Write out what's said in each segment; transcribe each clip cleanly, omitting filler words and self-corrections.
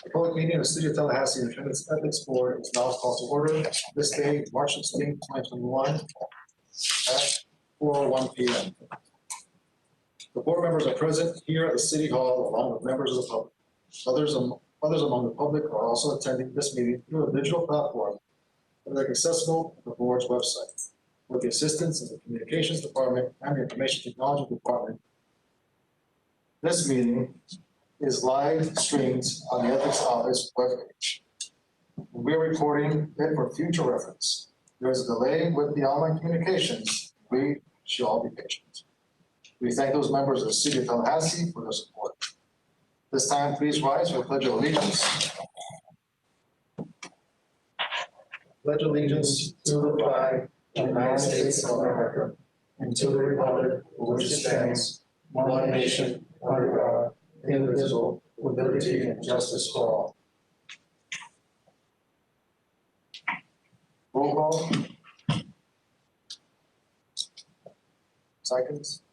The public meeting of the City of Tallahassee Independence Ethics Board is now called to order this day, March 16, 2021, at 4:01 p.m. The board members are present here at the City Hall along with members of the public. Others among the public are also attending this meeting through a digital platform that is accessible at the board's website. With the assistance of the Communications Department and the Information Technology Department, this meeting is live streamed on the Ethics Office webpage. We're recording it for future reference. There is a delay with the online communications. We should all be patient. We thank those members of the City of Tallahassee for their support. This time, please rise for the Pledge of Allegiance. Pledge allegiance to the flag of the United States of America and to the republic for which it stands, one nation, under God, indivisible, with liberty and justice for all. Roll call. Seconds.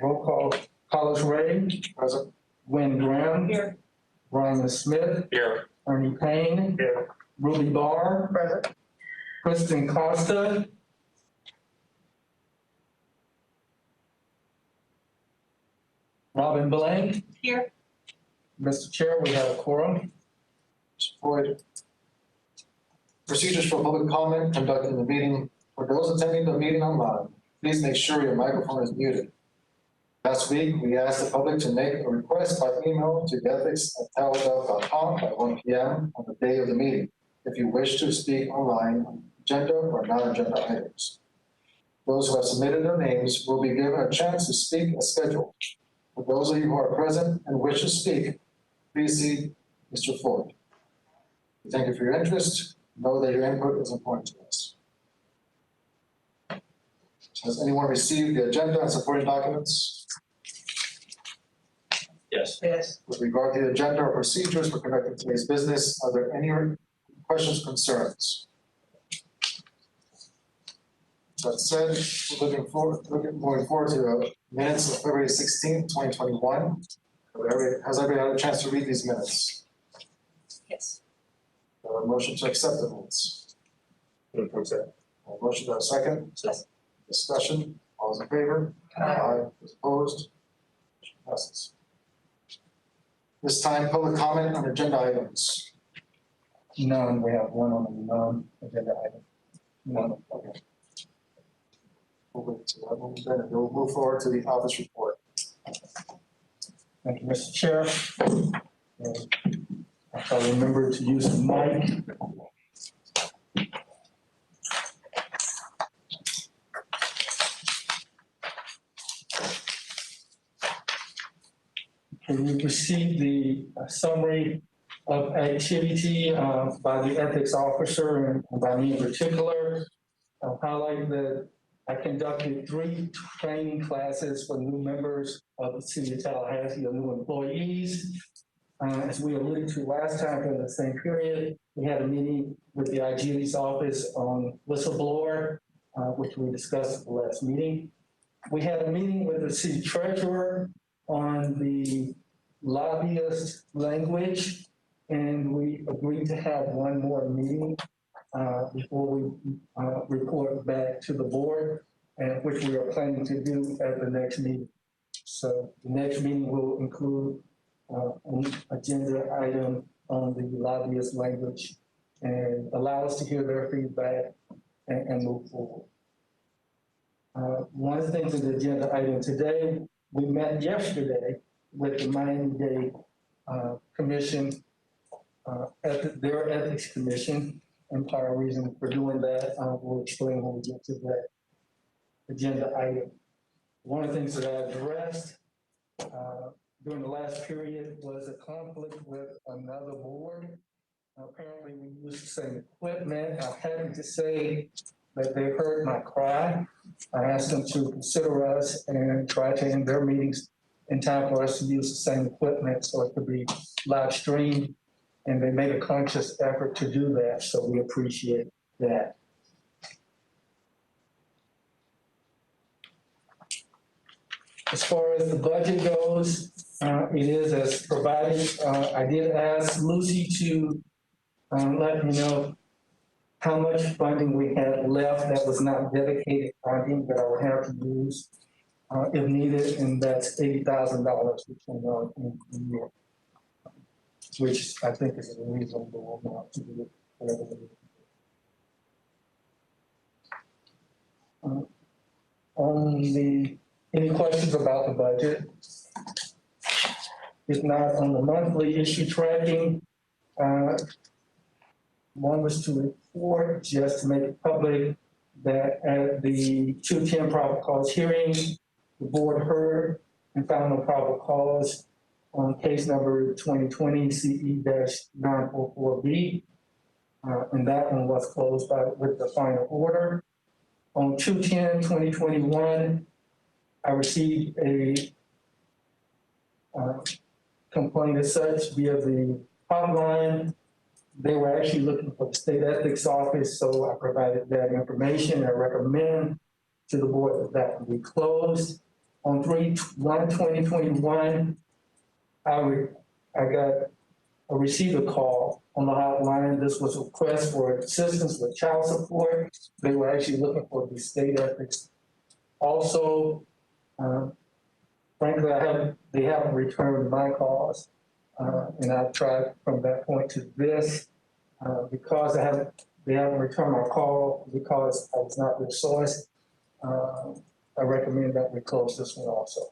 Roll call. Carlos Ray. Present. Gwen Graham. Here. Brian Smith. Here. Ernie Payne. Here. Ruby Barr. Present. Kristen Costa. Robin Blank. Here. Mr. Chair, we have a quorum. Mr. Floyd. Procedures for public comment conducted in the meeting. For those attending the meeting online, please make sure your microphone is muted. Last week, we asked the public to make a request by email to ethics@talgov.com by 1 p.m. on the day of the meeting if you wish to speak online on agenda or non-agenda items. Those who have submitted their names will be given a chance to speak as scheduled. For those of you who are present and wish to speak, please see Mr. Floyd. We thank you for your interest. Know that your input is important to us. Has anyone received the agenda and supporting documents? Yes. Yes. With regard to the agenda or procedures for conducting today's business, are there any questions, concerns? That said, moving forward to the minutes of February 16th, 2021. Has everybody had a chance to read these minutes? Yes. A motion to accept the minutes. A motion to have a second? Yes. Discussion, all those in favor? Aye. Those opposed? Motion passes. This time, public comment on agenda items. None. We have one on the non-agenda item. None. Okay. We'll wait to that one then, and we'll move forward to the office report. Thank you, Mr. Chair. I'll remember to use the mic. We received the summary of activity by the ethics officer and by me in particular. I'll highlight that I conducted 3 training classes for new members of the City of Tallahassee, or new employees. As we alluded to last time during the same period, we had a meeting with the IG's office on whistleblower, which we discussed at the last meeting. We had a meeting with the city treasurer on the lobbyist language, and we agreed to have one more meeting before we report back to the board, and which we are planning to do at the next meeting. So the next meeting will include an agenda item on the lobbyist language and allow us to hear their feedback and move forward. One of the things in the agenda item today, we met yesterday with the Miami-Dade Commission, their ethics commission, and part of the reason for doing that, we'll explain when we get to that agenda item. One of the things that I addressed during the last period was a conflict with another board. Apparently we used the same equipment. I'm happy to say that they heard my cry. I asked them to consider us and try to end their meetings in time for us to use the same equipment so it could be live streamed. And they made a conscious effort to do that, so we appreciate that. As far as the budget goes, it is as provided. I did ask Lucy to let me know how much funding we had left that was not dedicated funding that I would have to use if needed, and that's $80,000 between in year, which I think is a reasonable amount to do whatever we need. Any questions about the budget? If not, on the monthly issue tracking, one was to report, just to make it public, that at the 210 probable cause hearing, the board heard and found no probable cause on case number 2020 CE-944B, and that one was closed with the final order. On 210-2021, I received a complaint as such via the hotline. They were actually looking for the state ethics office, so I provided that information. I recommend to the board that that be closed. On 3/1/2021, I received a call on the hotline. This was a request for assistance with child support. They were actually looking for the state ethics. Also, frankly, they haven't returned my calls, and I've tried from that point to this because they haven't returned my call because I was not their source. I recommend that we close this one also.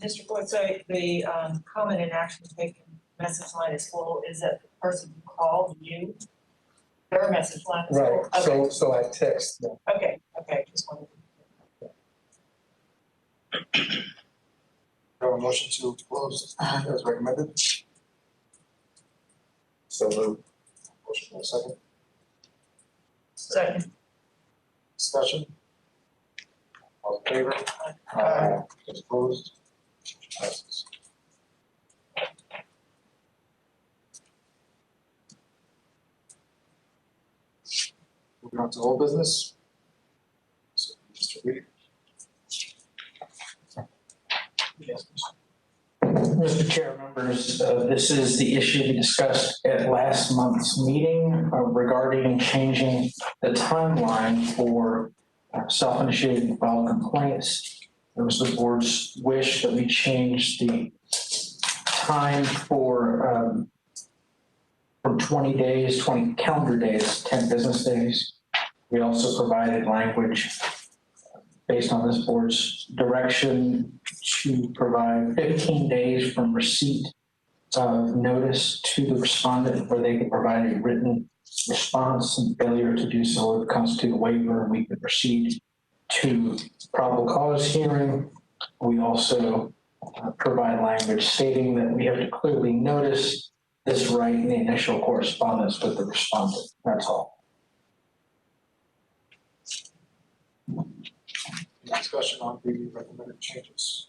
Mr. Floyd, so the comment and action taken message line is full. Is that the person who called you? Their message line is Right. full? Okay. So I text them. Okay. Just wanted to. Have a motion to close as recommended. So moved. Motion for a second. Second. Discussion. All in favor? Aye. Those opposed? Passes. Moving on to old business. So, Mr. Reed. Yes, Mr. Chair, members, this is the issue we discussed at last month's meeting regarding changing the timeline for self-initiated file complaints. It was the board's wish that we change the time for from 20 days, 20 calendar days, 10 business days. We also provided language based on this board's direction to provide 15 days from receipt of notice to the respondent where they can provide a written response, and failure to do so would constitute a waiver, and we could proceed to probable cause hearing. We also provide language stating that we have to clearly notice this right in the initial correspondence with the respondent. That's all. Discussion on the recommended changes.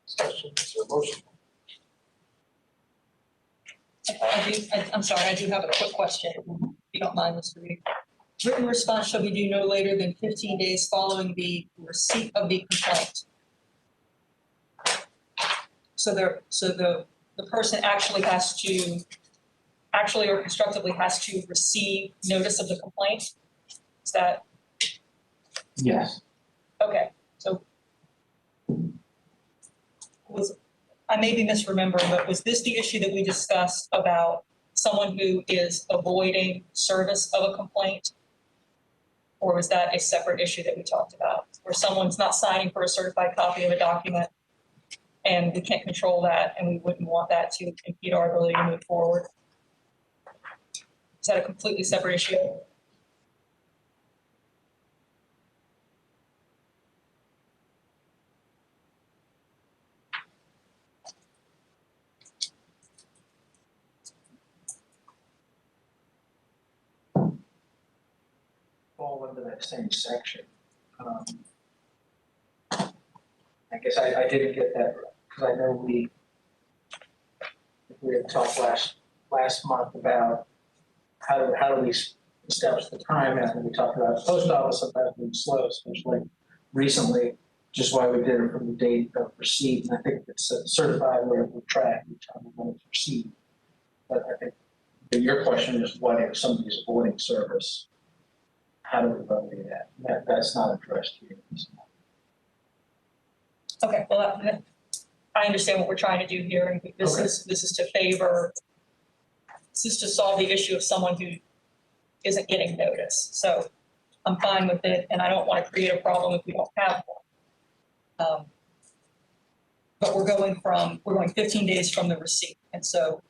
Discussion, is there a motion? I'm sorry, I do have a quick question, if you don't mind, Mr. Reed. Written response shall be due no later than 15 days following the receipt of the complaint. So the person actually or constructively has to receive notice of the complaint? Is that? Yes. Okay, so I may be misremembering, but was this the issue that we discussed about someone who is avoiding service of a complaint? Or was that a separate issue that we talked about, where someone's not signing for a certified copy of a document and we can't control that and we wouldn't want that to impede our ability to move forward? Is that a completely separate issue? Fall into that same section. I guess I didn't get that because I know we had talked last last month about how do we establish the time, and we talked about the post office about being slow, especially recently, just why we did it from the date of receipt. And I think it's certified where we track each time when it's received. But I think that your question is what if somebody's avoiding service? How do we remedy that? That's not addressed here. Okay, well, I understand what we're trying to do here, and this is to favor, this is to solve the issue of someone who isn't getting notice. So I'm fine with it, and I don't want to create a problem if we don't have one. But we're going 15 days from the receipt, and so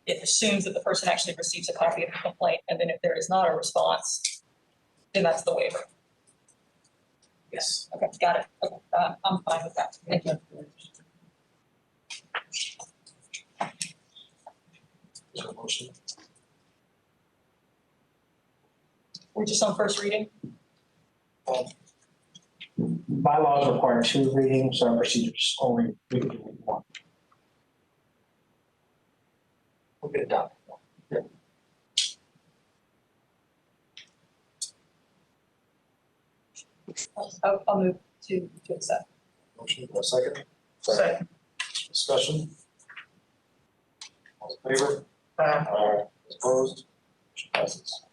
it assumes that the person actually receives a copy of the complaint, and then if there is not a response, then that's the waiver. Yes. Okay, got it. Okay, I'm fine with that. Thank you. Is there a motion? We're just on first reading? Bylaws require 2 readings, our procedures only we can do 1. We'll get it done. I'll move to accept. Motion, for a second? Second. Discussion? All in favor? Aye. Opposed? Motion passes.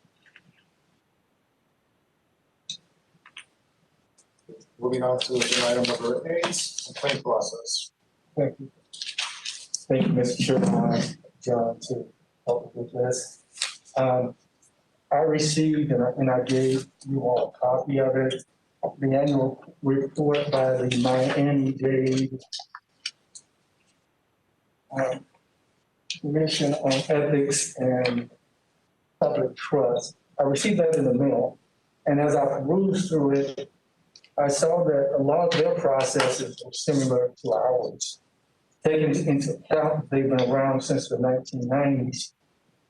Moving on to agenda item number 8, complaint process. Thank you. Thank you, Mr. Chairman, John, to help with this. I received and I gave you all a copy of it, the annual report by the Miami-Dade Commission on Ethics and Public Trust. I received that in the mail, and as I perused through it, I saw that a lot of their processes were similar to ours. Taking into account they've been around since the 1990s,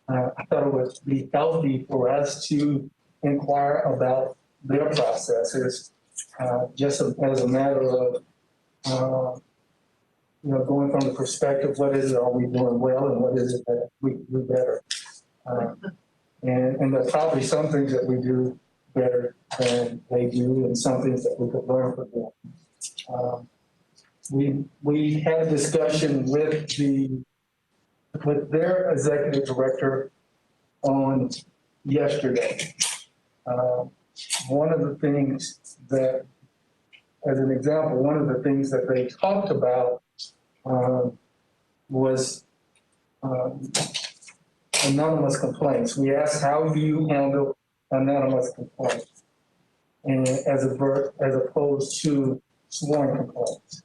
I thought it would be healthy for us to inquire about their processes, just as a matter of, going from the perspective, what is it, are we doing well, and what is it that we can do better? And there's probably some things that we do better than they do, and some things that we could learn from them. We had a discussion with their executive director on yesterday. One of the things that, as an example, one of the things that they talked about was anonymous complaints. We asked, how do you handle anonymous complaints, and as opposed to sworn complaints,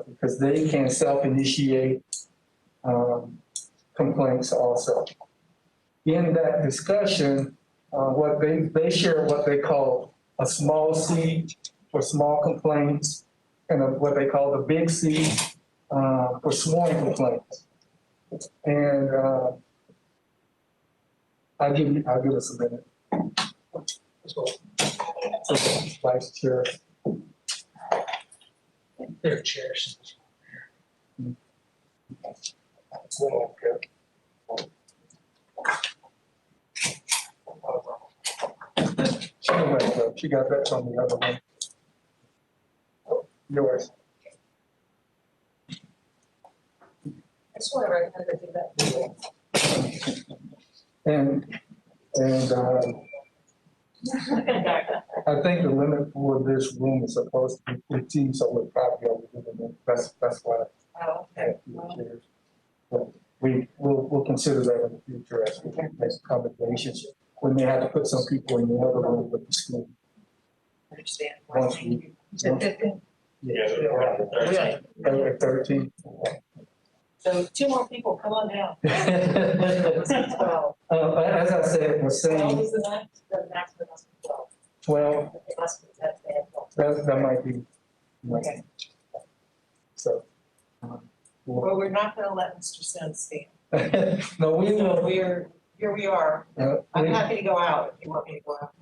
because they can self-initiate complaints also. In that discussion, what they share what they call a small C for small complaints, and what they call the big C for sworn complaints. And I'll give us a minute. Vice Chair. Their chairs. She got that from the other one. Yours. I just want to recommend I do that. And I think the limit for this room is supposed to be 15, so we're probably over the limit. That's why Oh, I have few chairs. But we'll consider that in the future as we make accommodations. We may have to put some people in the other room with the school. understand. Once we- So 15. Yeah. 13. So 2 more people, come on down. As 12. I said, we're 12 saying is the max, the maximum must be 12. 12, It must be, that's bad. that might be. Okay. So. Well, we're not gonna let Mr. Sims stand. No, we So will. here we are. I'm happy to go out if you want me to go out.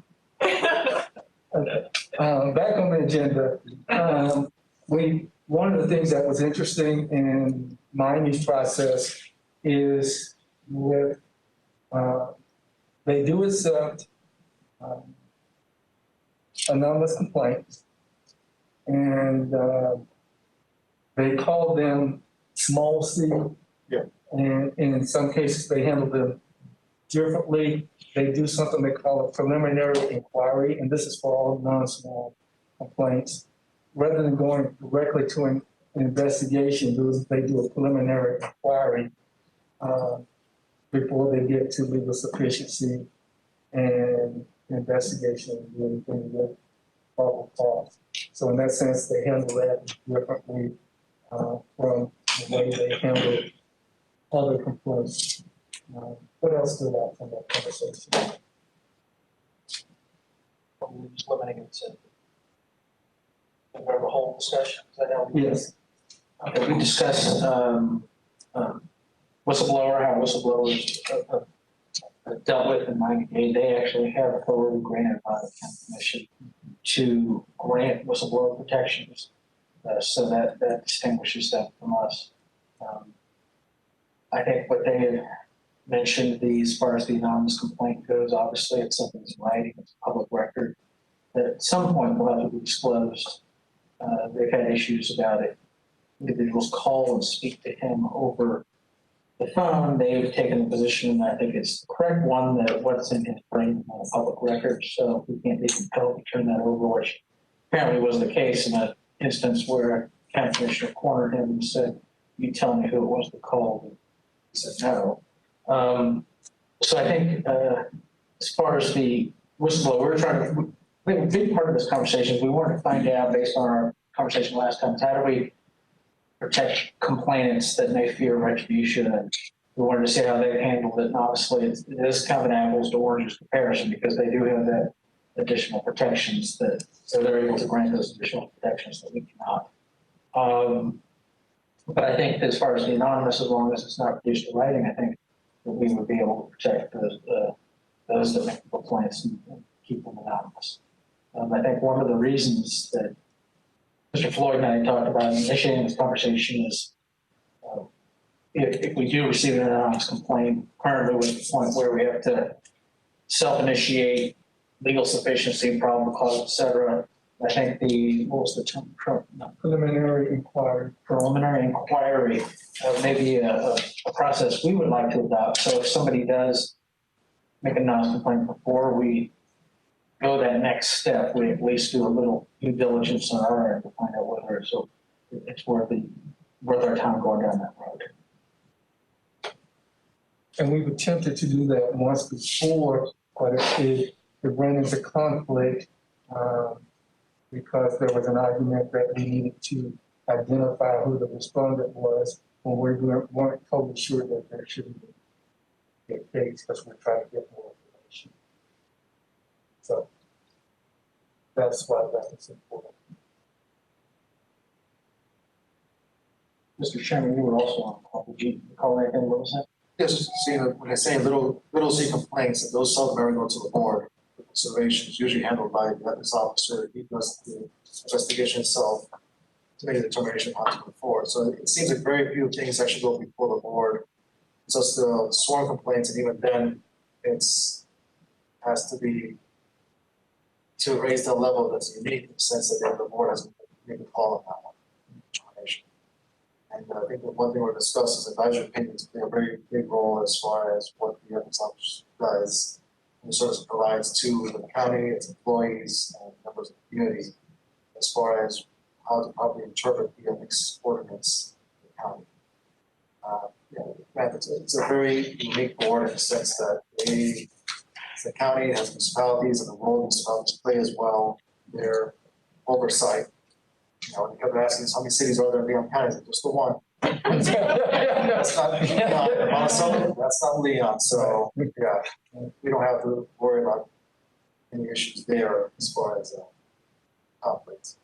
Okay. Back on the agenda, one of the things that was interesting in Miami's process is with, they do accept anonymous complaints. And they call them small C. Yeah. And in some cases, they handle them differently. They do something they call a preliminary inquiry, and this is for all non-small complaints. Rather than going directly to an investigation, they do a preliminary inquiry before they get to legal sufficiency and investigation and do anything with probable cause. So in that sense, they handle that differently from the way they handle other complaints. What else stood out from that conversation? Probably just limiting it to the whole discussion. Is that how we- Yes. Okay, we discussed whistleblower, how whistleblowers are dealt with in 90 days. They actually have authority granted by the county commission to grant whistleblower protections. So that distinguishes them from us. I think what they had mentioned, as far as the anonymous complaint goes, obviously it's something that's in writing, it's a public record that at some point will have to be disclosed. They've had issues about it. Individuals call and speak to him over the phone. They've taken the position, and I think it's the correct one, that what's in his brain is not a public record, so we can't be compelled to turn that over, which apparently was the case in an instance where county commissioner cornered him and said, "You tell me who it was that called." He said no. So I think as far as the whistleblower, I think a big part of this conversation is we wanted to find out, based on our conversation last time, how do we protect complainants that may fear retribution, and we wanted to see how they handled it. And obviously, it is kind of an apples to oranges comparison because they do have that additional protections so they're able to grant those additional protections that we cannot. But I think as far as the anonymous, as long as it's not reduced to writing, I think that we would be able to protect those that make complaints and keep them anonymous. I think one of the reasons that Mr. Floyd and I talked about initiating this conversation is if we do receive an anonymous complaint, currently we're at the point where we have to self-initiate legal sufficiency, probable cause, et cetera. I think what was the term? Preliminary inquiry. Preliminary inquiry may be a process we would like to adopt. So if somebody does make a anonymous complaint before we go that next step, we at least do a little due diligence on our end to find out whether it's worth our time going down that road. And we've attempted to do that once before, but it ran into conflict because there was an argument that we needed to identify who the respondent was when we weren't totally sure that there shouldn't be a case because we're trying to get more information. So that's why that is important. Mr. Chairman, you were also on call. Did you call anything? What was that? Yes, seeing when I say little C complaints, and those seldom ever go to the board for consideration. It's usually handled by the ethics officer. He does the investigation itself to make a determination how to move forward. So it seems like very few things actually go before the board. It's just the sworn complaints, and even then, has to be to raise the level that's unique in the sense that the board has made a call on that one. Determination. And I think the one thing we're discussing is advisory opinions play a very big role as far as what the ethics office does and the service it provides to the county, its employees, and members of the community, as far as how to properly interpret the ethics ordinance in the county. It's a very unique board in the sense that the county has municipalities, and the role municipalities play as well. Their oversight. When you come asking us how many cities are there in Leon County, it's just the one. That's not Leon. Monticello, that's not Leon. So yeah, we don't have to worry about any issues there as far as conflicts.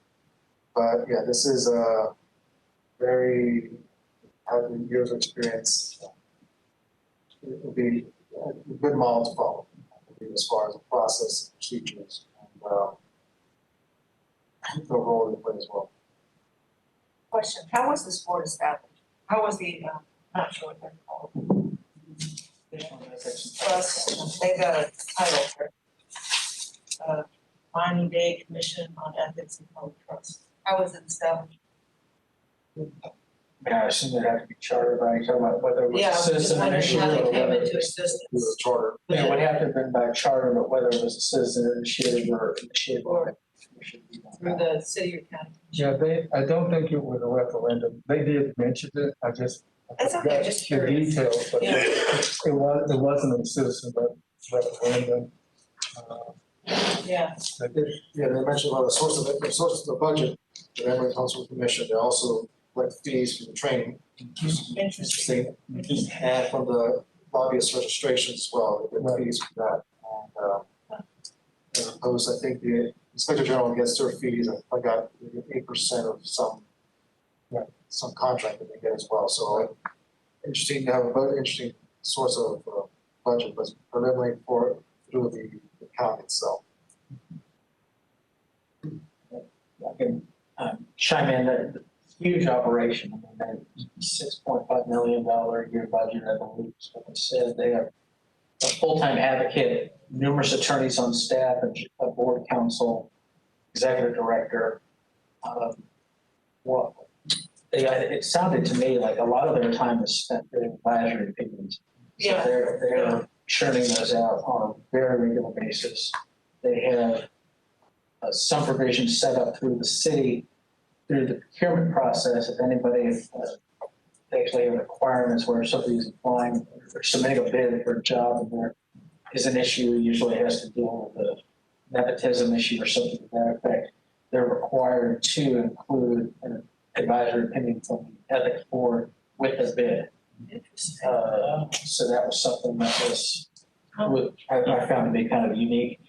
But yeah, this is a very having years of experience. It will be a good model to follow as far as the process, procedures, and the role they play as well. Question, how was this board established? How was the, not sure what they're called. Trust, they got a title for Miami Dade Commission on Ethics and Public Trust. How was it established? Yeah, I assume they have to be chartered by, talking about whether it was Yeah, a I was just citizen wondering initiative how or they came whether. into It was existence. a charter. Yeah, it would have to have been by charter, but whether it was a citizen initiative or initiative. Or we should be on through that. the city or county. Yeah, I don't think it was a referendum. They did mention it, I just. That's okay, forgot just the curious. details, but Yeah. it wasn't a citizen referendum. Yeah, Yeah, they mentioned about the source of it, the source of the budget, the Memory Council Commission, they also collect fees for the training. interesting. And from the lobbyist registrations as well, they get fees for that. And, as opposed, I think the Inspector General gets their fees, I got 8% of some contract that they get as well, so interesting to have a very interesting source of budget, but primarily through the county itself. I can chime in that huge operation. I mean, $6.5 million a year budget, I believe, is what they said. They have a full-time advocate, numerous attorneys on staff, a board counsel, executive director. Well, it sounded to me like a lot of their time is spent doing advisory opinions. So Yeah. they're churning those out on a very regular basis. They have some provisions set up through the city, through the procurement process. If anybody, they actually have requirements where somebody's applying or submitting a bid for a job and there is an issue, usually has to deal with a nepotism issue or something to that effect. They're required to include an advisory opinion from the ethics board with the bid. Interesting. So that was something that was, I found to be kind of unique.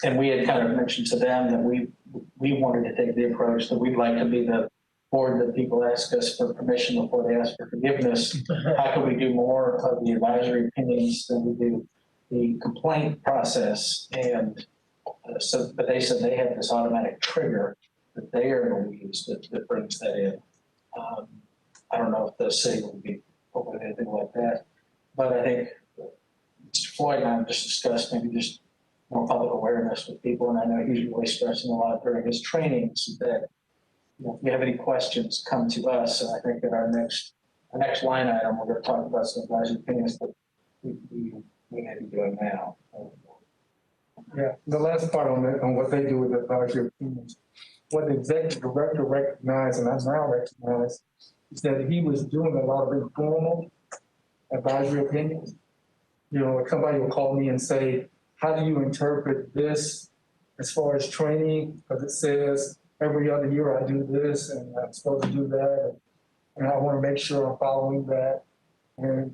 And we had kind of mentioned to them that we wanted to take the approach that we'd like to be the board that people ask us for permission before they ask for forgiveness. How can we do more of the advisory opinions than we do the complaint process? And but they said they have this automatic trigger that they are going to use that brings that in. I don't know if the city will be open to anything like that, but I think Mr. Floyd and I have just discussed maybe just more public awareness with people, and I know he's really stressing a lot during his trainings that, you know, if you have any questions, come to us. And I think that our next line item, we're going to talk about some advisory opinions that we may be doing now. Yeah, the last part on what they do with advisory opinions, what the executive director recognized, and I now recognize, is that he was doing a lot of informal advisory opinions. You know, like somebody will call me and say, how do you interpret this as far as training? Because it says every other year I do this and I'm supposed to do that. And I want to make sure I'm following that. And,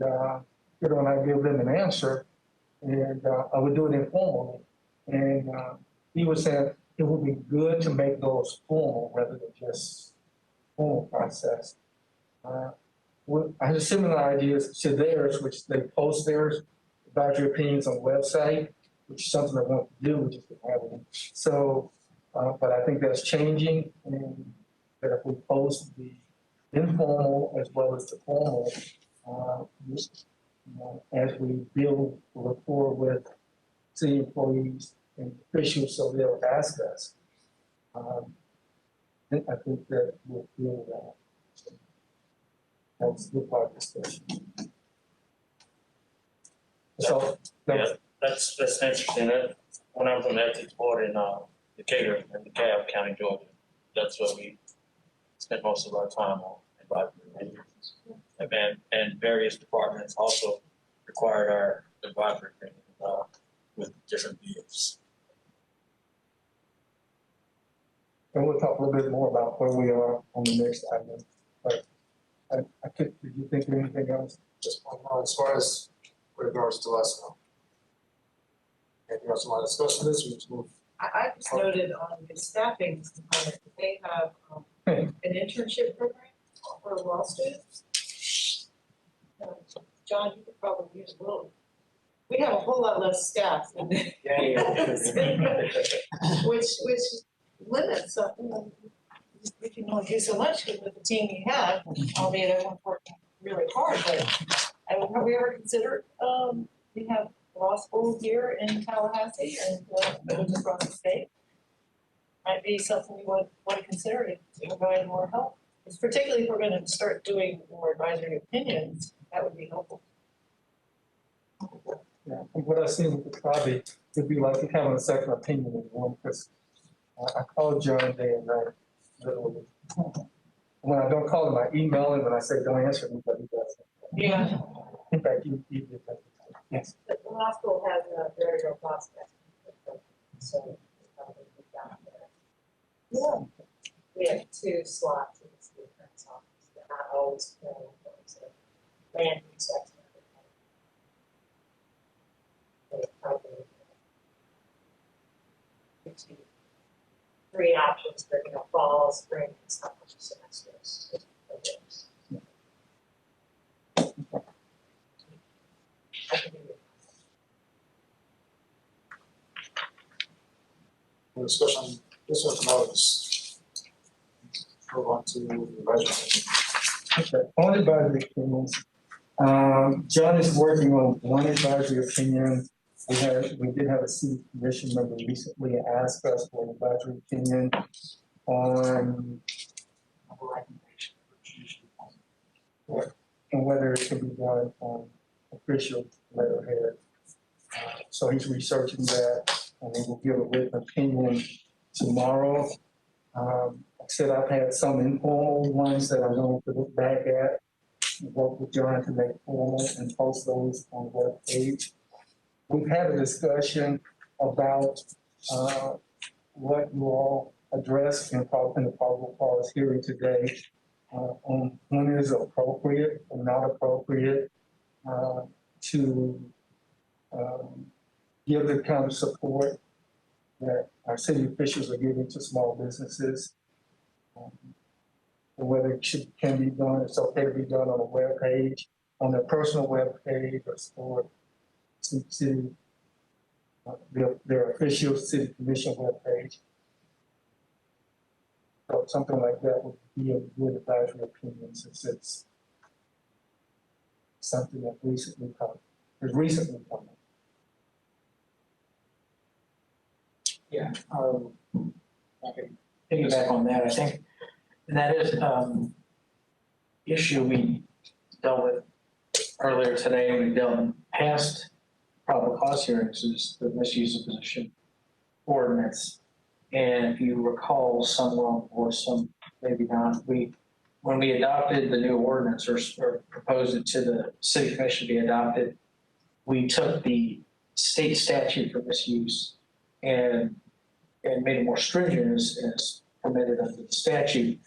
you know, and I give them an answer and I would do it informally. And he was saying it would be good to make those formal rather than just formal process. I had a similar idea to theirs, which they post theirs, advisory opinions on the website, which is something I want to do, we just didn't have it. So, but I think that's changing, and that if we post the informal as well as the formal, as we build rapport with city employees and officials, so they'll ask us. I think that we'll feel that. So that's the part of the discussion. So That's interesting. When I was on the ethics board in Decatur, in DeKalb County, Georgia, that's where we spent most of our time on advisory opinions. And various departments also required our advisory opinions with different views. And we'll talk a little bit more about where we are on the next item. But did you think of anything else? Just as far as with regards to us now. Anything else you want to discuss on this? We just move. I just noted on the staffing component, that they have an internship program for law students. John, you could probably use a little. We have a whole lot less staff than which limits, we can only do so much with the team we have, albeit everyone's working really hard, but have we ever considered, we have law school here in Tallahassee and, just across the state. Might be something we would want to consider to provide more help. It's particularly if we're gonna start doing more advisory opinions, that would be helpful. Yeah, from what I've seen with the project, it'd be like having a second opinion in one, because I called John day and night, literally. When I don't call him, I email him and I say, don't answer me, but he does. Yeah. In fact, he did that. Yes. But the law school has a very robust estimate, so probably be down there. Yeah. We have 2 slots in the city attorney's office, they're not always filling, so land use expert. They probably 3 options for, fall, spring, and summer semesters. I can do it. The discussion, this one tomorrow is move on to the advisory. Okay, on advisory opinions, John is working on one advisory opinion. We did have a city commission member recently ask us for an advisory opinion on and whether it can be done on official letterhead. So he's researching that, and he will give a written opinion tomorrow. Like I said, I've had some informal ones that I'm going to look back at, work with John to make formal and post those on the web page. We've had a discussion about what you all addressed in the probable cause hearing today on when it is appropriate or not appropriate to give the kind of support that our city officials are giving to small businesses. And whether it can be done, it's okay to be done on a web page, on their personal web page, or city, their official city commission web page. So something like that would be a good advisory opinion, since it's something that recently come. Yeah, I can piggyback on that. I think that is issue we dealt with earlier today. We dealt in past probable cause hearings is the misuse of position ordinance. And if you recall, some or some maybe not, when we adopted the new ordinance or proposed it to the city commission to be adopted, we took the state statute for misuse and made it more stringent as permitted under the statute.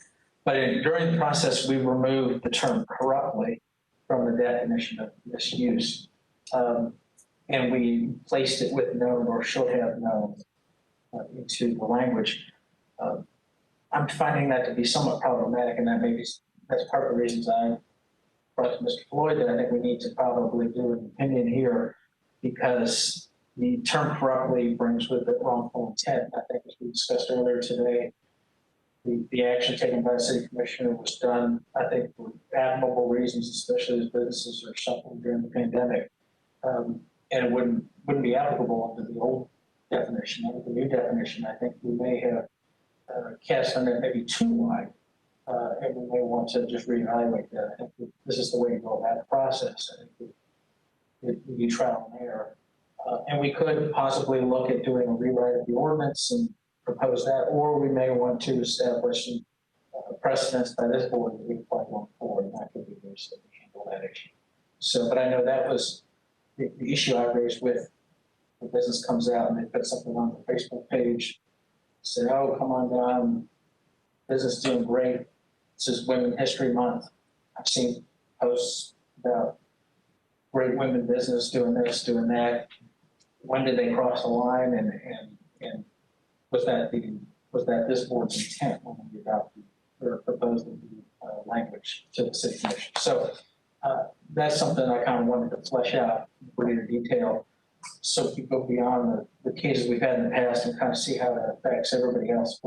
But during the process, we removed the term corruptly from the definition of misuse. And we placed it with known or should have known into the language. I'm finding that to be somewhat problematic, and that's part of the reasons I brought to Mr. Floyd that I think we need to probably do an opinion here, because the term corruptly brings with it wrongful intent. I think, as we discussed earlier today, the action taken by the city commissioner was done, I think, for admirable reasons, especially as businesses are suffering during the pandemic. And it wouldn't be applicable under the old definition. Under the new definition, I think we may have cast on that maybe too wide, and we may want to just reevaluate that. I think this is the way to go about the process. I think it would be trial and error. And we could possibly look at doing a rewrite of the ordinance and propose that, or we may want to establish precedents by this board that we apply going forward, and that could be ways that we handle that issue. So, but I know that was the issue I raised with the business comes out and they put something on the Facebook page, say, oh, come on down, business is doing great. This is Women's History Month. I've seen posts about great women business doing this, doing that. When did they cross the line, and was that this board's intent when we adopted or proposed the language to the city commission? So that's something I kind of wanted to flesh out in greater detail, so we go beyond the cases we've had in the past and kind of see how that affects everybody else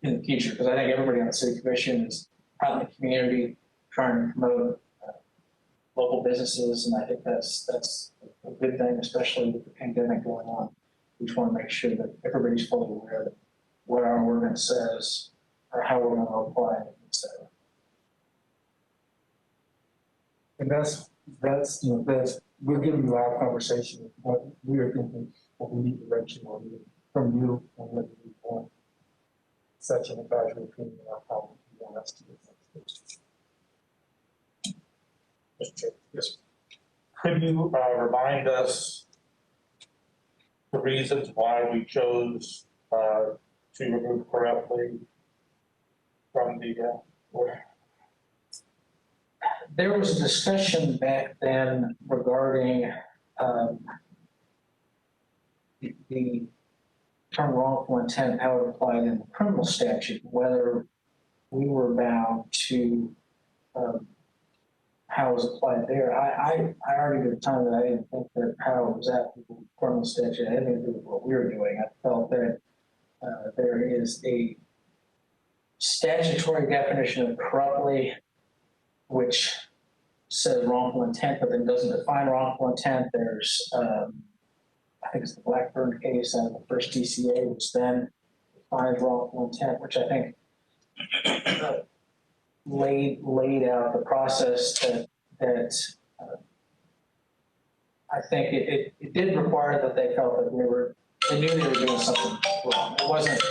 in the future. Because I think everybody on the city commission is out in the community trying to promote local businesses, and I think that's a good thing, especially with the pandemic going on. We just want to make sure that everybody's fully aware of what our ordinance says, or how we're going to apply it, et cetera. And that's, we're giving you our conversation, what we are thinking, what we need direction on from you, and what we want. Such an advisory opinion on how you want us to do things. Mr. Chair. Yes. Could you remind us the reasons why we chose to remove corruptly from the order? There was a discussion back then regarding the term wrongful intent, how it applied in the criminal statute, whether we were bound to how it was applied there. I argued at the time that I didn't think that how it was applicable to the criminal statute had anything to do with what we were doing. I felt that there is a statutory definition of corruptly, which says wrongful intent, but then doesn't define wrongful intent. There's, I think it's the Blackburn case out of the first DCA, which then defines wrongful intent, which I think laid out the process that I think it did require that they felt that they knew they were doing something wrong. It wasn't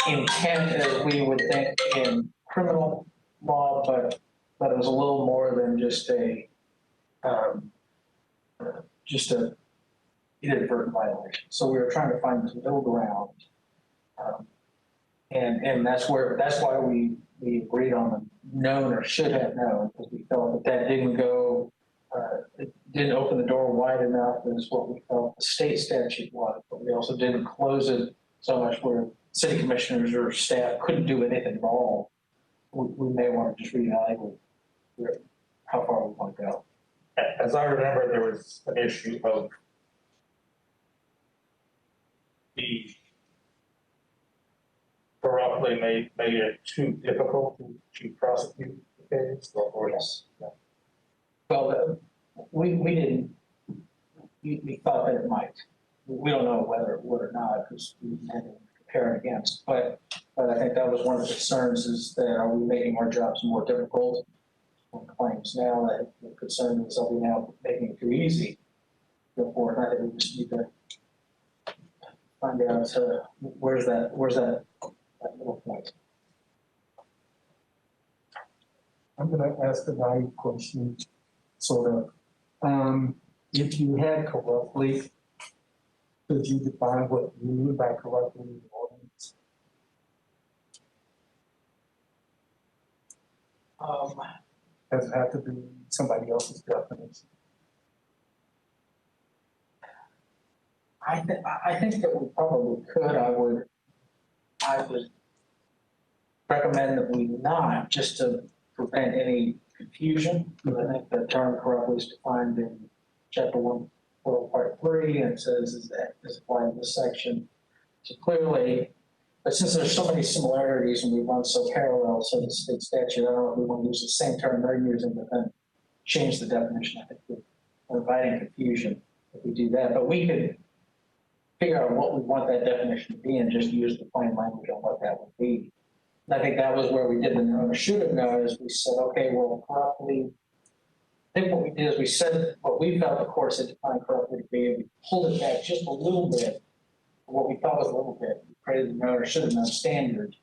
intent as we would think in criminal law, but it was a little more than just a inadvertent violation. So we were trying to find this middle ground, and that's why we agreed on the known or should have known, because we felt that didn't go, it didn't open the door wide enough as what we felt the state statute was, but we also didn't close it so much where city commissioners or staff couldn't do anything at all. We may want to just reevaluate how far we want to go. As I remember, there was an issue of the corruptly made it too difficult to prosecute the case, or yes. Well, we didn't, we thought that it might. We don't know whether it would or not, because we had to compare it against, but I think that was one of the concerns, is that are we making our jobs more difficult on claims now? That the concern is, are we now making it too easy to go forward? I think we just need to find out where's that little point. I'm gonna ask a naive question, sort of. If you had corruptly, could you define what you mean by corruptly in the ordinance? Does it have to be somebody else's definition? I think that we probably could. I would recommend that we not, just to prevent any confusion. Because I think the term corruptly is defined in Chapter 1, Part 3, and it says is applied in this section. So clearly, but since there's so many similarities and we run so parallel to the state statute, I don't know if we want to use the same term they're using, but then change the definition. I think we're inviting confusion if we do that. But we could figure out what we want that definition to be and just use the plain language on what that would be. And I think that was where we did the known or should have known, is we said, okay, well, corruptly, I think what we did is we said what we felt the courts had defined corruptly to be, and we pulled it back just a little bit, what we thought was a little bit, we created the known or should have known standard.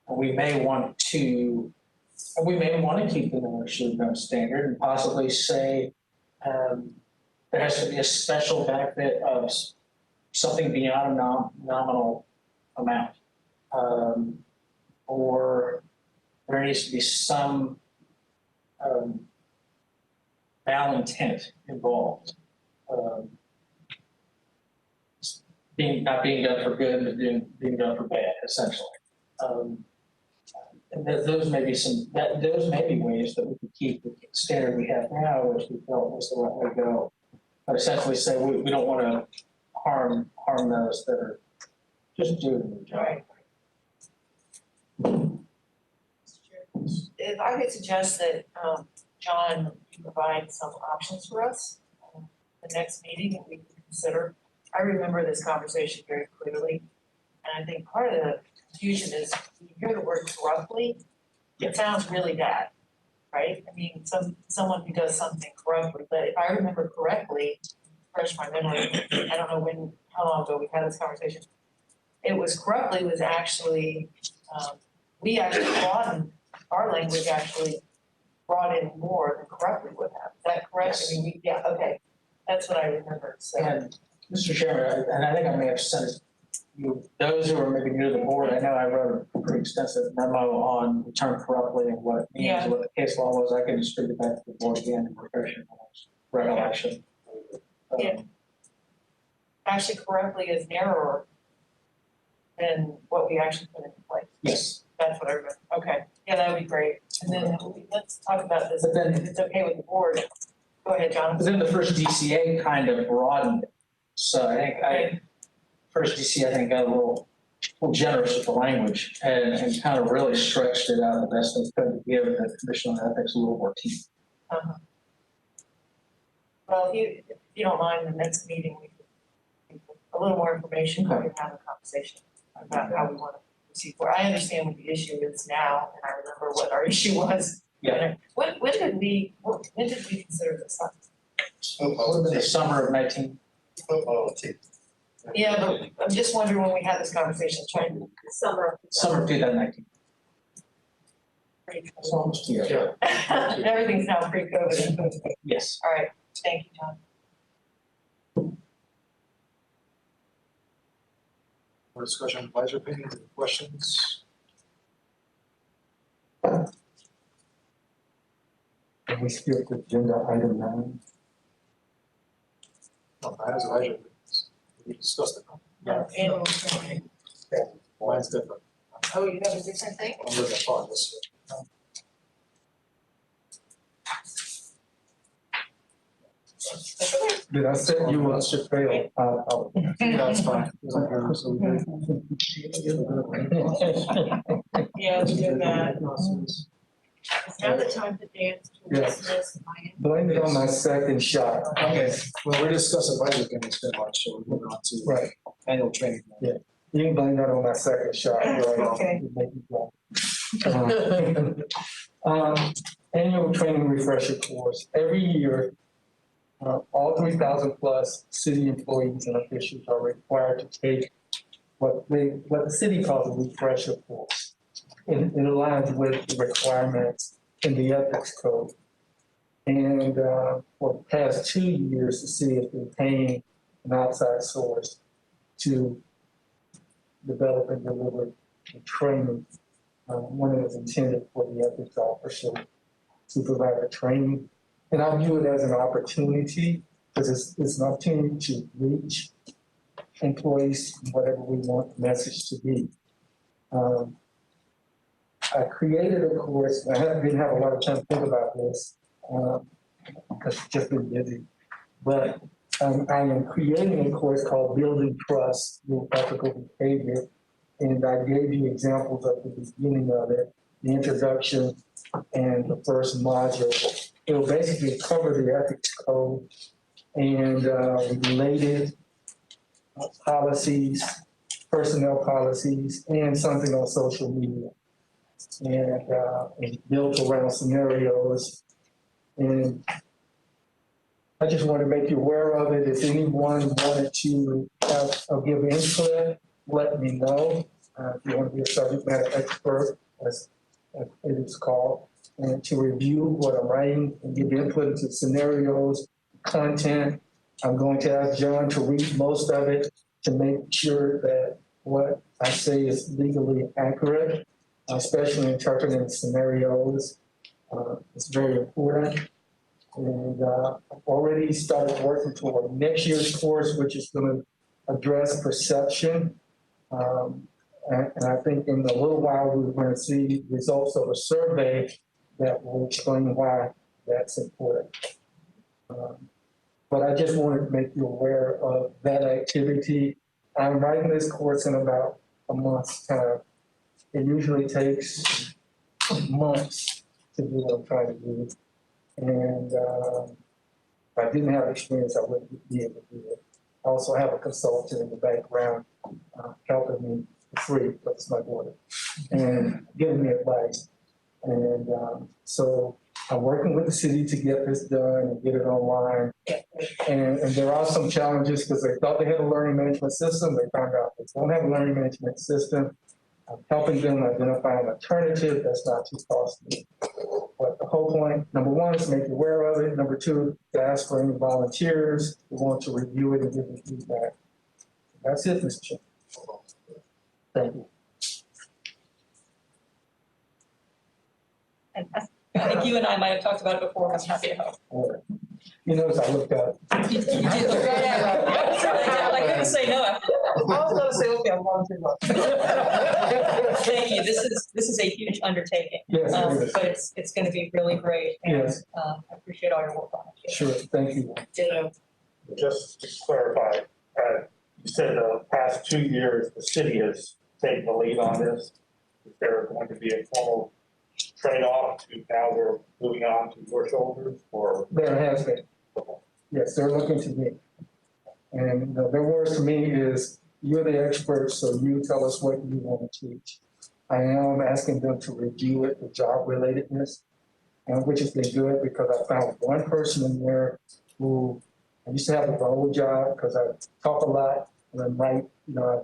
And we may want to keep the known or should have known standard and possibly say there has to be a special benefit of something beyond a nominal amount. Or there needs to be some malintent involved. Not being done for good, but being done for bad, essentially. And those may be ways that we could keep the standard we have now, which we felt was the right way to go. But essentially say we don't want to harm those that are just doing their job. Mr. Chair, if I could suggest that John provide some options for us. The next meeting that we can consider. I remember this conversation very clearly. And I think part of the confusion is when you hear the word corruptly, it sounds really bad, right? I mean, someone who does something corruptly, but if I remember correctly, refresh my memory, I don't know how long ago we had this conversation. It was corruptly was actually, we actually broadened, our language actually brought in more than corruptly would have. Is that correct? Yes. I mean, yeah, okay. That's what I remember, so. And Mr. Chairman, and I think I may have sent you, those who are maybe new to the board, I know I wrote a pretty extensive memo on the term corruptly and what it means, Yeah. what the case law was. I can distribute that to the board again in refreshing recollection. Yeah. Actually, correctly is narrower than what we actually put into place. Yes, That's what I remember. Okay, yeah, that would be great. And then let's talk about this, but then, if it's okay with the board. Go ahead, John. but then the first DCA kind of broadened it. So I think first DCA, I think got a little generous with the language and kind of really stretched it out the best they could to give the Commission on Ethics a little more teeth. Uh-huh. Well, if you don't mind, the next meeting, we can, a little more information, we can have a conversation about how we want to proceed forward. I understand what the issue is now, and I remember what our issue was. Yeah. When did we consider this? In the summer of 19. Yeah, but I'm just wondering when we had this conversation, trying to summer. Summer of 2019. Pre-COVID. It's almost a year. Everything's now pre-COVID. Yes. All right, thank you, John. More discussion, advisory opinions, any questions? Can we skip to agenda item 9? No, that is advisory opinions. We discussed it. Annual training. Mine's different. Oh, you have a different thing? I'm looking at far this year. Did I set you up to fail? That's fine. So we did. Yeah, we did that. It's now the time to dance to Yes. Christmas. Blame it on my second shot. Okay, well, we're discussing advisory opinions very much, so we're moving on to Right. annual training. Yeah. You can blame that on my second shot. Right? Okay. You make me laugh. Annual training refresher course. Every year, all 3,000 plus city employees and officials are required to take what the city calls a refresher course. It aligns with the requirements in the ethics code. And for the past 2 years, the city has been paying an outside source to develop and deliver the training when it was intended for the ethics officer to provide the training. And I view it as an opportunity because it's an opportunity to reach employees, whatever we want the message to be. I created a course, I didn't have a lot of time to think about this because I've just been busy, but I am creating a course called Building Trust Through Ethical Behavior. And I gave you examples at the beginning of it, the introduction and the first module. It will basically cover the ethics code and related policies, personnel policies, and something on social media. And it's built around scenarios. And I just want to make you aware of it. If anyone wanted to have or give input, let me know. If you want to be a subject matter expert, as it is called, and to review what I'm writing and give input into scenarios, content. I'm going to ask John to read most of it to make sure that what I say is legally accurate, especially interpreting scenarios. It's very important. And I've already started working toward next year's course, which is going to address perception. And I think in a little while, we're going to see results of a survey that will explain why that's important. But I just wanted to make you aware of that activity. I'm writing this course in about a month's time. It usually takes months to do what I'm trying to do. And if I didn't have experience, I wouldn't be able to do it. I also have a consultant in the background helping me for free, because it's my daughter, and giving me advice. And so I'm working with the city to get this done and get it online. And there are some challenges because they thought they had a learning management system. They found out they don't have a learning management system. I'm helping them identify an alternative that's not too costly. But the whole point, number one, is to make you aware of it. Number two, to ask for any volunteers who want to review it and give me feedback. That's it, Mr. Chair. Thank you. And I think you and I might have talked about it before. I'm happy to help. You notice I looked at it. You did look right at it. I couldn't say no. I was gonna say, okay, I'm on too much. Thank you. This is a huge undertaking. Yes, it is. But it's going to be really great. And Yes. I appreciate all your work on it. Sure, thank you. Ditto. Just to clarify, you said the past 2 years, the city has taken the lead on this. Is there going to be a formal trade-off to now we're moving on to your shoulders, or? There has been. Yes, they're looking to me. And their words to me is, you're the expert, so you tell us what you want to teach. I am asking them to review it, the job relatedness, which has been good because I found one person in there who, I used to have a old job because I talk a lot and I'm right,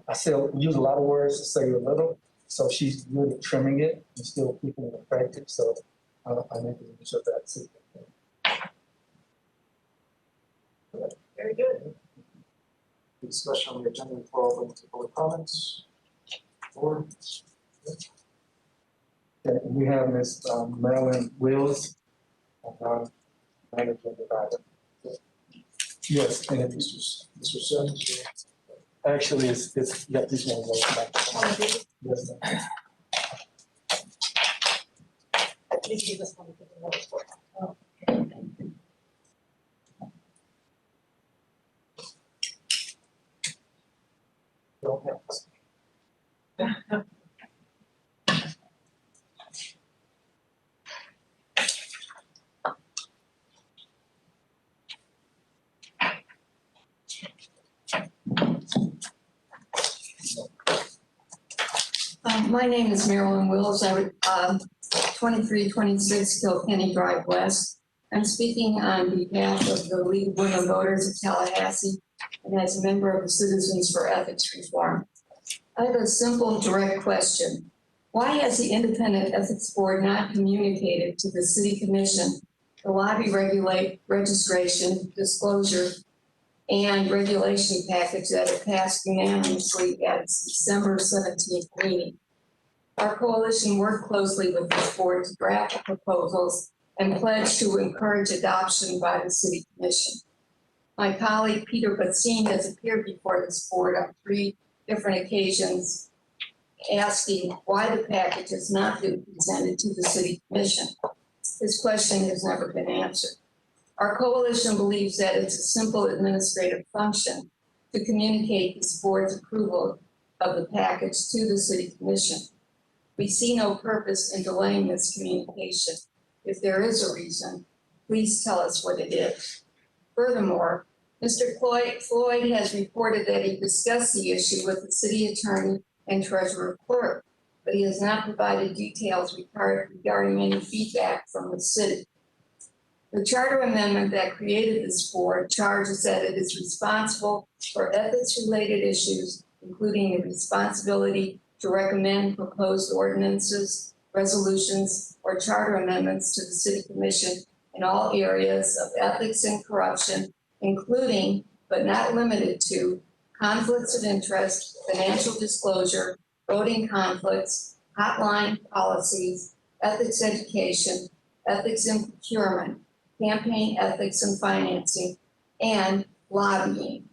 I still use a lot of words to say a little. So she's good at trimming it and still keeping it effective. So I need to use that too. Very good. Discussion on the agenda before open to public comments. Or And we have Ms. Marilyn Wills, manager provider. Yes, and Mr. Sims. Actually, it's yeah, this one goes back. Yes, ma'am. Please give us one. Don't have to. My name is Marilyn Wills. I would 2326 Kilkenny Drive West. I'm speaking on behalf of the League of Women Voters of Tallahassee and as a member of the Citizens for Ethics Reform. I have a simple, direct question. Why has the Independent Ethics Board not communicated to the City Commission the lobby registration, disclosure, and regulation package that it passed unanimously at its December 17th meeting? Our coalition worked closely with this board to draft the proposals and pledged to encourage adoption by the City Commission. My colleague Peter Batzine has appeared before this board on 3 different occasions asking why the package has not been presented to the City Commission. This question has never been answered. Our coalition believes that it's a simple administrative function to communicate this board's approval of the package to the City Commission. We see no purpose in delaying this communication. If there is a reason, please tell us what it is. Furthermore, Mr. Floyd has reported that he discussed the issue with the city attorney and treasurer clerk, but he has not provided details regarding any feedback from the city. The charter amendment that created this board charges that it is responsible for ethics-related issues, including the responsibility to recommend proposed ordinances, resolutions, or charter amendments to the City Commission in all areas of ethics and corruption, including, but not limited to, conflicts of interest, financial disclosure, voting conflicts, hotline policies, ethics education, ethics in procurement, campaign ethics and financing, and lobbying.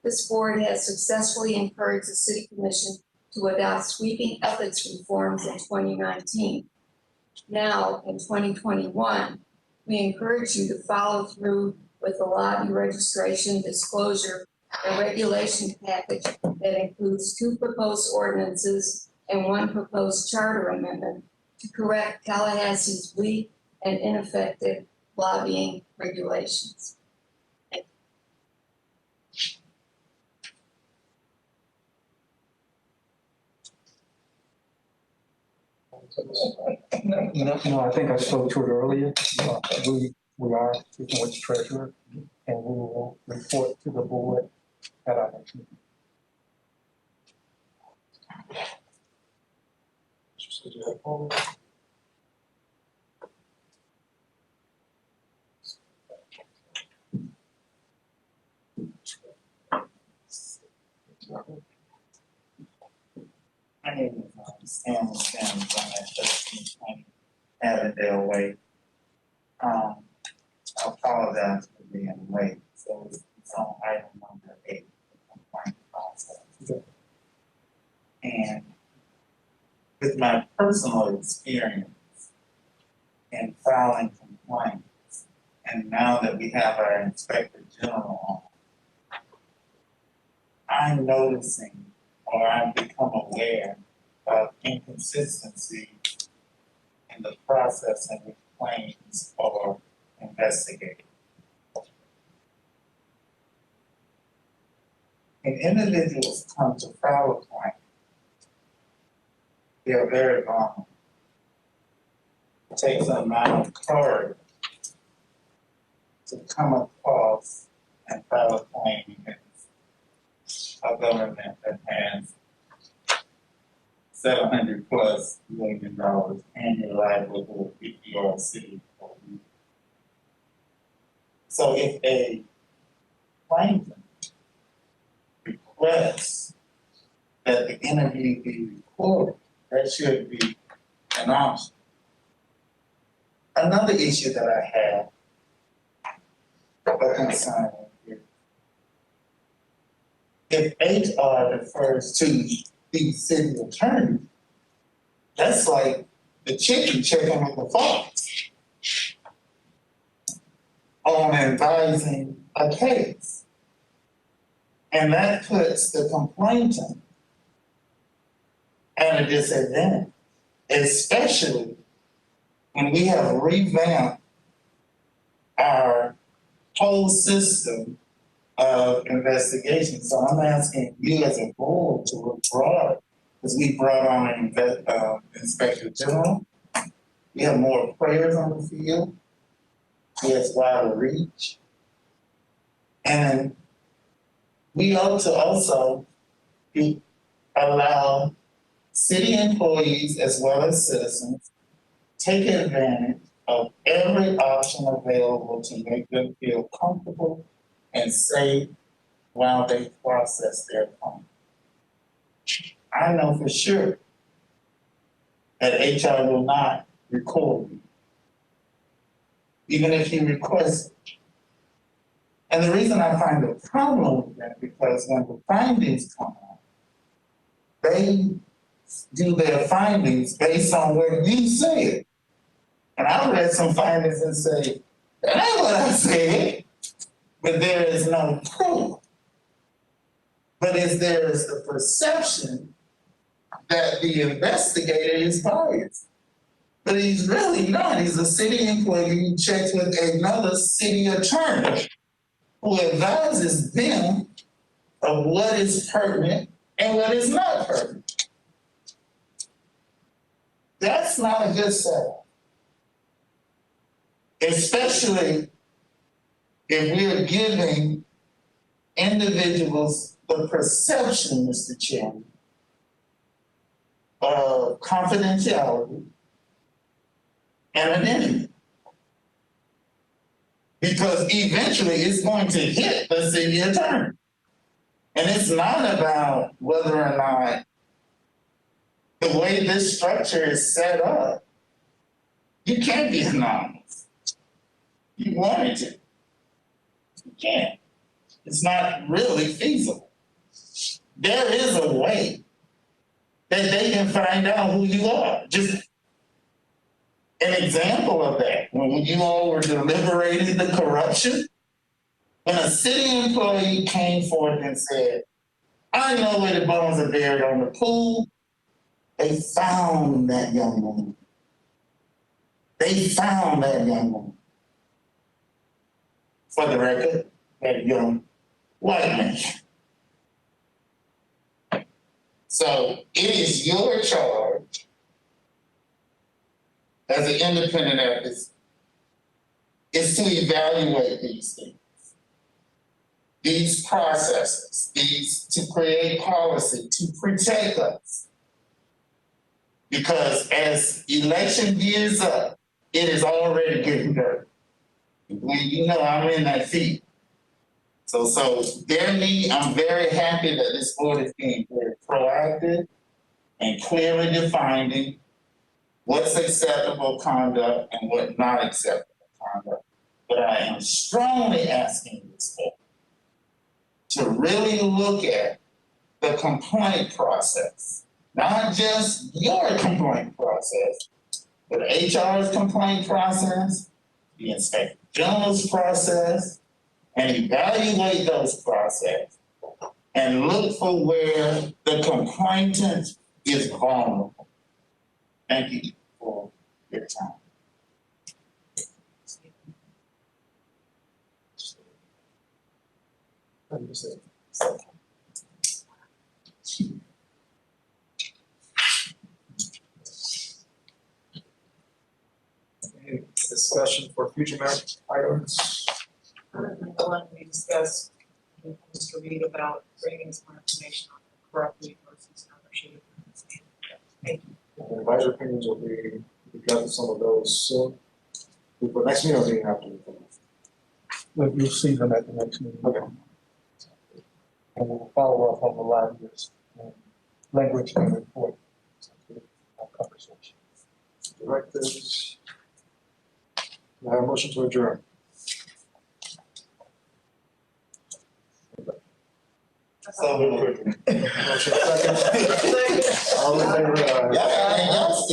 This board has successfully encouraged the City Commission to adopt sweeping ethics reforms in 2019. Now, in 2021, we encourage you to follow through with the lobby registration, disclosure, and regulation package that includes 2 proposed ordinances and 1 proposed charter amendment to correct Tallahassee's weak and ineffective lobbying regulations. No, I think I spoke to it earlier. We are speaking with the treasurer, and we will report to the board at our next meeting. Did you have a comment? My name is Sam Sims. I'm at 1320 Avondale Way. I apologize for being late. So it's on item number 8, the complaint process. And with my personal experience in filing complaints, and now that we have our Inspector General on, I'm noticing, or I've become aware of inconsistency in the process in which claims are investigated. When individuals come to file a claim, they are very vulnerable. It takes an amount of courage to come across and file a claim against a government that has $700+ million annual livelihood if you are a city employee. So if a plaintiff requests that the interview be recorded, that should be an option. Another issue that I have a concern with, if HR refers to the city attorney, that's like the chicken checking with the fox on advising a case. And that puts the complainant at a disadvantage, especially when we have revamped our whole system of investigation. So I'm asking you as a board to look broad, because we brought on an Inspector General. We have more players on the field. He has wider reach. And we ought to also allow city employees as well as citizens take advantage of every option available to make them feel comfortable and safe while they process their claim. I know for sure that HR will not record you, even if you request it. And the reason I find a problem with that, because when the findings come out, they do their findings based on what you said. And I read some findings and say, that ain't what I said, but there is no proof. But there is the perception that the investigator is biased. But he's really not. He's a city employee who checks with another city attorney who advises them of what is pertinent and what is not pertinent. That's not a good setup. Especially if we're giving individuals the perception, Mr. Chairman, of confidentiality and anonymity. Because eventually it's going to hit the city attorney. And it's not about whether or not the way this structure is set up, you can't be anonymous. You wanted to. You can't. It's not really feasible. There is a way that they can find out who you are. Just an example of that, when you all were deliberating the corruption, when a city employee came forth and said, I know where the bones are buried on the pool, they found that young woman. They found that young woman. for the record, that young white man. So it is your charge as an independent ethics is to evaluate these things, these processes, to create policy, to protect us. Because as election gears up, it is already getting dirty. You know, I'm in that field. So I'm very happy that this board is being very proactive and clearly defining what's acceptable conduct and what not acceptable conduct. But I am strongly asking this board to really look at the complaint process, not just your complaint process, but HR's complaint process, the Inspector General's process, and evaluate those processes and look for where the complainant is vulnerable. Thank you for your time. Any discussion for future items? The one we discussed with Mr. Reed about bringing some more information on correctly versus ownership. Thank you. Advisor opinions will be, we got some of those soon. For next meeting or meeting after? But you'll see them at the next meeting. Okay. And we'll follow up on the language, language and report. Conversation. Directives. I have a motion to adjourn. So Motion second. All in favor, aye. y'all